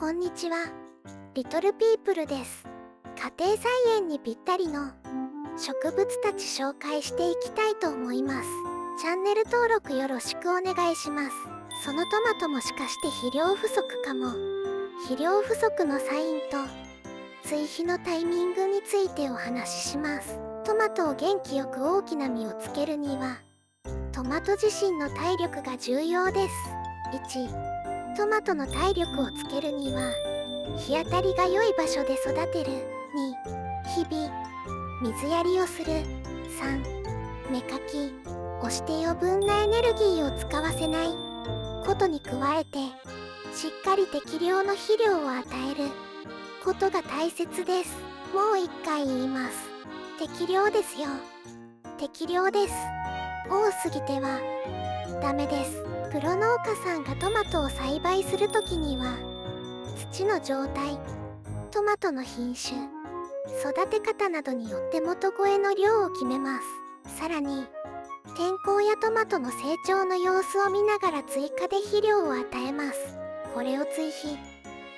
こんにちは。リトルピープルです。家庭菜園にぴったりの植物たち紹介していきたいと思います。チャンネル登録よろしくお願いします。そのトマトもしかして肥料不足かも。肥料不足のサインと追肥のタイミングについてお話しします。トマトを元気よく大きな実をつけるにはトマト自身の体力が重要です。1、トマトの体力をつけるには日当たりが良い場所で育てる。2、日々水やりをする。3、芽かきをして余分なエネルギーを使わせないことに加えてしっかり適量の肥料を与えることが大切です。もう一回言います。適量ですよ。適量です。多すぎてはダメです。プロ農家さんがトマトを栽培するときには土の状態、トマトの品種、育て方などによって元肥の量を決めます。さらに天候やトマトの成長の様子を見ながら追加で肥料を与えます。これを追肥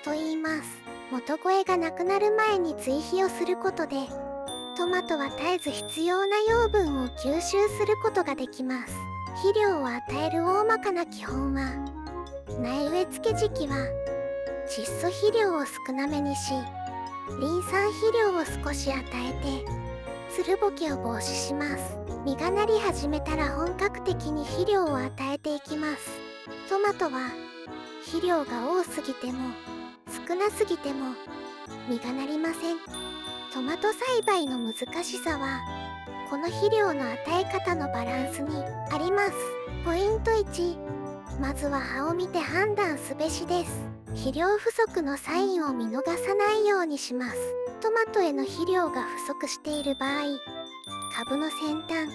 と言います。元肥がなくなる前に追肥をすることでトマトは絶えず必要な養分を吸収することができます。肥料を与える大まかな基本は、苗植え付け時期は窒素肥料を少なめにし、リン酸肥料を少し与えてつるボケを防止します。実がなり始めたら本格的に肥料を与えていきます。トマトは肥料が多すぎても少なすぎても実がなりません。トマト栽培の難しさはこの肥料の与え方のバランスにあります。ポイント1、まずは葉を見て判断すべしです。肥料不足のサインを見逃さないようにします。トマトへの肥料が不足している場合、株の先端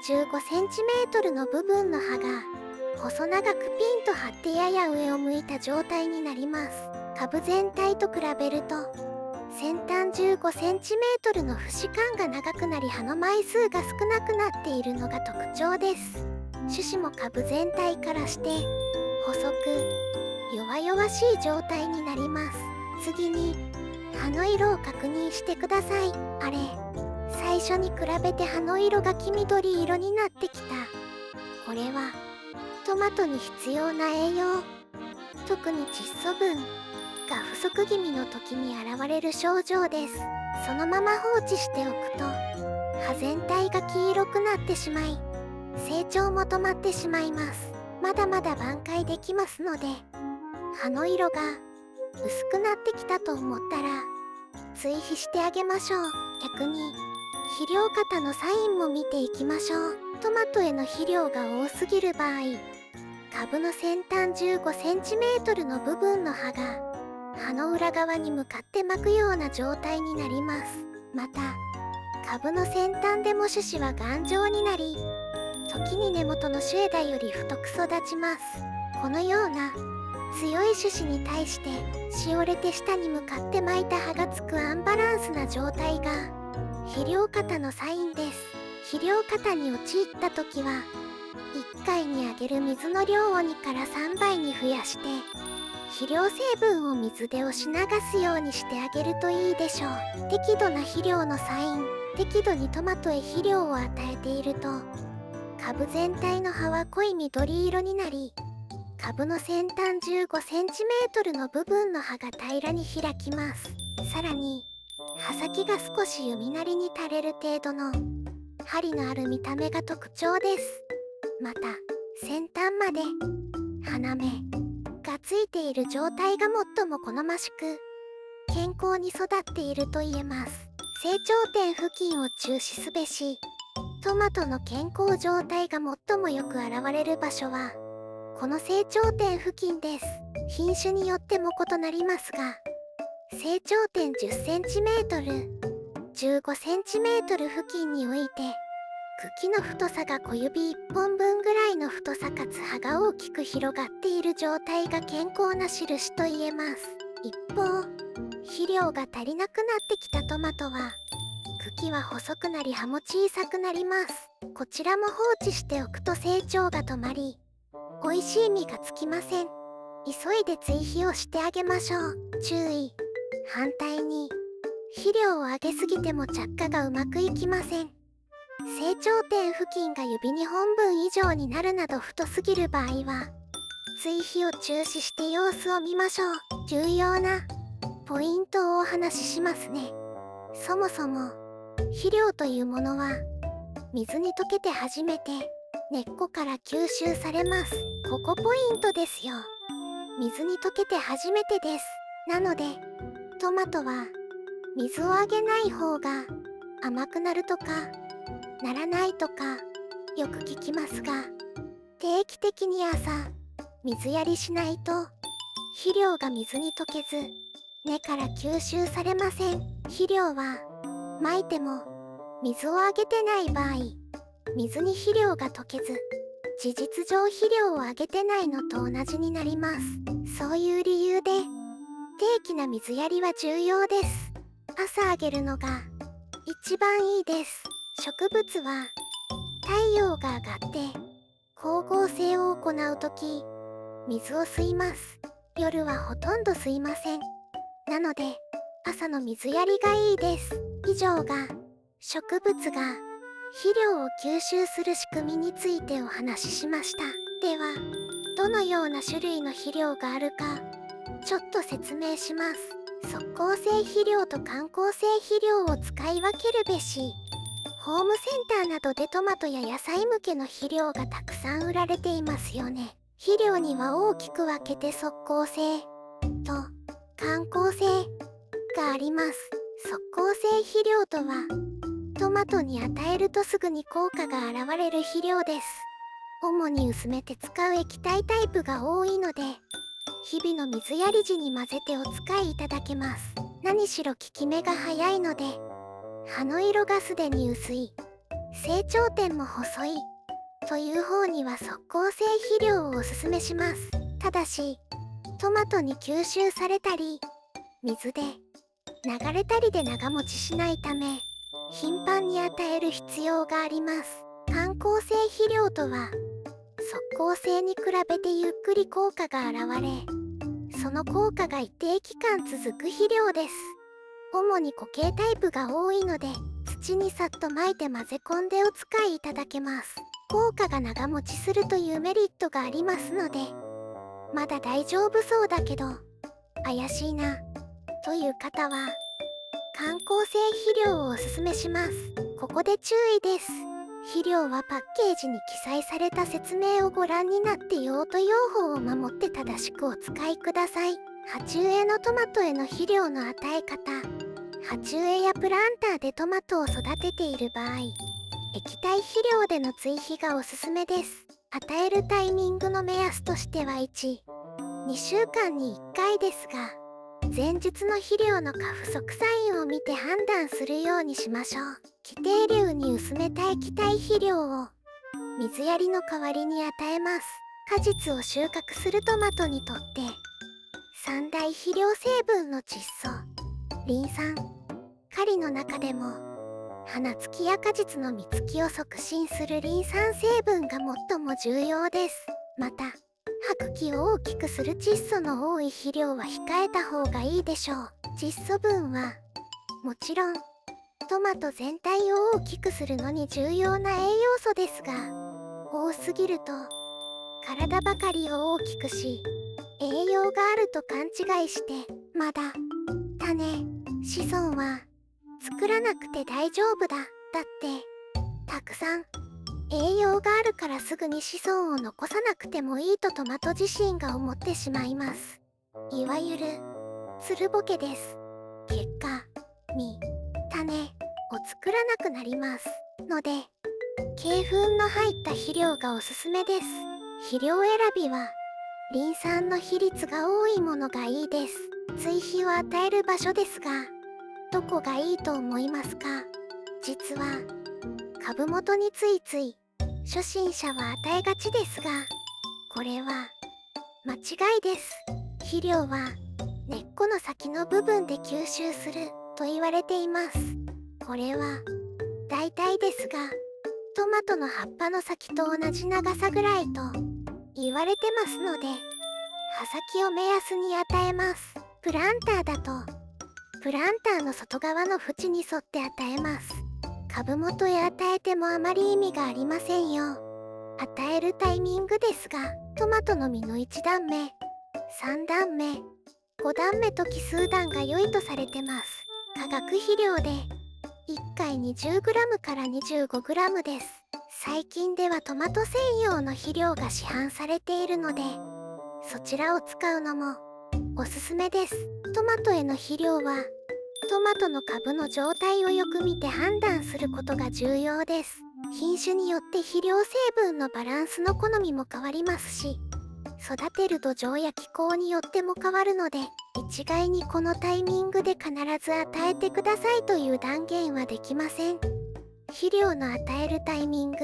15cm の部分の葉が細長くピンと張ってやや上を向いた状態になります。株全体と比べると先端 15cm の節間が長くなり葉の枚数が少なくなっているのが特徴です。種子も株全体からして細く弱々しい状態になります。次に葉の色を確認してください。あれ、最初に比べて葉の色が黄緑色になってきた。これはトマトに必要な栄養、特に窒素分が不足気味の時に現れる症状です。そのまま放置しておくと葉全体が黄色くなってしまい成長も止まってしまいます。まだまだ挽回できますので葉の色が薄くなってきたと思ったら追肥してあげましょう。逆に肥料型のサインも見ていきましょう。トマトへの肥料が多すぎる場合、株の先端 15cm の部分の葉が葉の裏側に向かって巻くような状態になります。また株の先端でも種子は頑丈になり時に根元の種枝より太く育ちます。このような強い種子に対してしおれて下に向かって巻いた葉がつくアンバランスな状態が肥料過多のサインです。肥料過多に陥った時は1回にあげる水の量を2から3倍に増やして肥料成分を水で押し流すようにしてあげるといいでしょう。適度な肥料のサイン。適度にトマトへ肥料を与えていると株全体の葉は濃い緑色になり株の先端 15cm の部分の葉が平らに開きます。さらに葉先が少し弓なりに垂れる程度の針のある見た目が特徴です。また先端まで花芽がついている状態が最も好ましく健康に育っていると言えます。成長点付近を注視すべし。トマトの健康状態が最もよく現れる場所はこの成長点付近です。品種によっても異なりますが成長点 10cm、15cm 付近において茎の太さが小指1本分ぐらいの太さかつ葉が大きく広がっている状態が健康な印と言えます。一方、肥料が足りなくなってきたトマトは茎は細くなり葉も小さくなります。こちらも放置しておくと成長が止まり美味しい実がつきません。急いで追肥をしてあげましょう。注意。反対に、肥料をあげすぎても着火がうまくいきません。成長点付近が指2本分以上になるなど太すぎる場合は、追肥を中止して様子を見ましょう。重要なポイントをお話ししますね。そもそも、肥料というものは、水に溶けて初めて根っこから吸収されます。ここポイントですよ。水に溶けて初めてです。なので、トマトは水をあげない方が甘くなるとか、ならないとか、よく聞きますが、定期的に朝、水やりしないと、肥料が水に溶けず、根から吸収されません。肥料は、まいても、水をあげてない場合、水に肥料が溶けず、事実上肥料をあげてないのと同じになります。そういう理由で、定期な水やりは重要です。朝あげるのが一番いいです。植物は太陽が上がって光合成を行うとき、水を吸います。夜はほとんど吸いません。なので、朝の水やりがいいです。以上が植物が肥料を吸収する仕組みについてお話ししました。では、どのような種類の肥料があるか、ちょっと説明します。即効性肥料と緩効性肥料を使い分けるべし。ホームセンターなどでトマトや野菜向けの肥料がたくさん売られていますよね。肥料には大きく分けて即効性と緩効性があります。即効性肥料とは、トマトに与えるとすぐに効果が現れる肥料です。主に薄めて使う液体タイプが多いので、日々の水やり時に混ぜてお使いいただけます。何しろ効き目が早いので、葉の色がすでに薄い、成長点も細いという方には即効性肥料をおすすめします。ただし、トマトに吸収されたり、水で流れたりで長持ちしないため、頻繁に与える必要があります。緩効性肥料とは、即効性に比べてゆっくり効果が現れ、その効果が一定期間続く肥料です。主に固形タイプが多いので、土にさっと撒いて混ぜ込んでお使いいただけます。効果が長持ちするというメリットがありますので、まだ大丈夫そうだけど、怪しいな、という方は、緩効性肥料をおすすめします。ここで注意です。肥料はパッケージに記載された説明をご覧になって用途用法を守って正しくお使いください。鉢植えのトマトへの肥料の与え方。鉢植えやプランターでトマトを育てている場合、液体肥料での追肥がおすすめです。与えるタイミングの目安としては1、2週間に1回ですが、前日の肥料の過不足サインを見て判断するようにしましょう。規定量に薄めた液体肥料を水やりの代わりに与えます。果実を収穫するトマトにとって三大肥料成分の窒素、リン酸、カリの中でも花つきや果実の実つきを促進するリン酸成分が最も重要です。また、葉茎を大きくする窒素の多い肥料は控えた方がいいでしょう。窒素分はもちろんトマト全体を大きくするのに重要な栄養素ですが、多すぎると体ばかりを大きくし、栄養があると勘違いしてまだ種、子孫は作らなくて大丈夫だ。だってたくさん栄養があるからすぐに子孫を残さなくてもいいとトマト自身が思ってしまいます。いわゆるつるぼけです。結果、実、種を作らなくなりますので、鶏粉の入った肥料がおすすめです。肥料選びはリン酸の比率が多いものがいいです。追肥を与える場所ですが、どこがいいと思いますか？実は株元についつい初心者は与えがちですが、これは間違いです。肥料は根っこの先の部分で吸収すると言われています。これは大体ですが、トマトの葉っぱの先と同じ長さぐらいと言われてますので、葉先を目安に与えます。プランターだとプランターの外側の縁に沿って与えます。株元へ与えてもあまり意味がありませんよ。与えるタイミングですが、トマトの実の1段目、3段目、5段目と奇数段が良いとされてます。化学肥料で1回 20g から 25g です。最近ではトマト専用の肥料が市販されているので、そちらを使うのもおすすめです。トマトへの肥料はトマトの株の状態をよく見て判断することが重要です。品種によって肥料成分のバランスの好みも変わりますし、育てる土壌や気候によっても変わるので、一概にこのタイミングで必ず与えてくださいという断言はできません。肥料の与えるタイミング、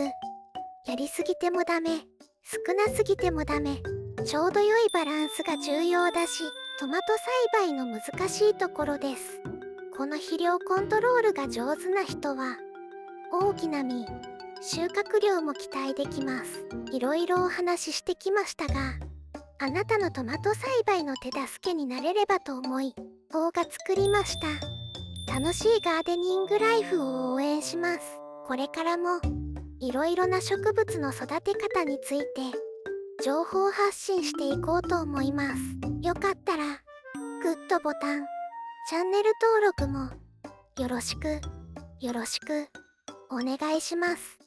やりすぎてもダメ、少なすぎてもダメ、ちょうど良いバランスが重要だし、トマト栽培の難しいところです。この肥料コントロールが上手な人は、大きな実、収穫量も期待できます。いろいろお話ししてきましたが、あなたのトマト栽培の手助けになれればと思い、動画作りました。楽しいガーデニングライフを応援します。これからも、いろいろな植物の育て方について、情報発信していこうと思います。よかったら、グッドボタン、チャンネル登録も、よろしく、お願いします。